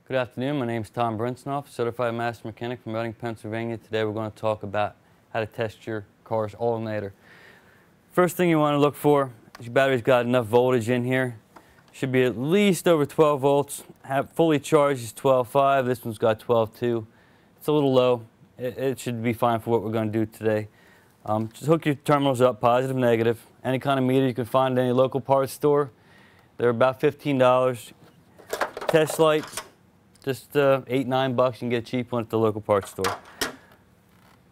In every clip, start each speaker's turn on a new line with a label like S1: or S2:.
S1: Good afternoon, my name is Tom Brintzenhofe, Certified Master Mechanic from Reading, Pennsylvania. Today we're going to talk about how to test your car's alternator. First thing you want to look for is your battery's got enough voltage in here. Should be at least over 12 volts. Fully charged is 12.5, this one's got 12.2. It's a little low. It should be fine for what we're going to do today. Just hook your terminals up, positive, negative. Any kind of meter you can find at any local parts store. They're about $15. Test light, just $8-9 bucks. You can get a cheap one at the local parts store.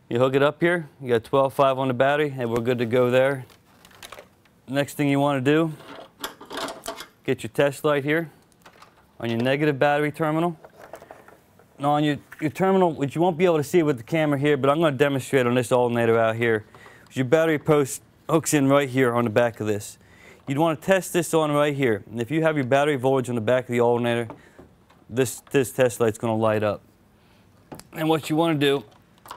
S1: You hook it up here. You got 12.5 on the battery, and we're good to go there. Next thing you want to do, get your test light here on your negative battery terminal. Now on your terminal, which you won't be able to see with the camera here, but I'm going to demonstrate on this alternator out here. Your battery post hooks in right here on the back of this. You'd want to test this on right here. And if you have your battery voltage on the back of the alternator, this test light's going to light up. And what you want to do,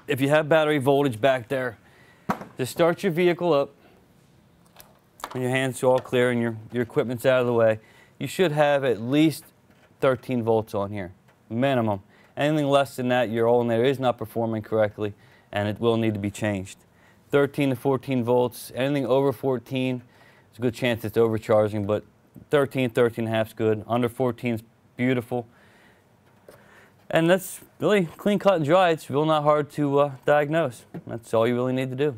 S1: if you have battery voltage back there, just start your vehicle up. When your hands are all clear and your equipment's out of the way, you should have at least 13 volts on here, minimum. Anything less than that, your alternator is not performing correctly and it will need to be changed. 13 to 14 volts, anything over 14, there's a good chance it's overcharging, but 13, 13.5 is good. Under 14 is beautiful. And that's really clean cut and dry. It's real not hard to diagnose. That's all you really need to do.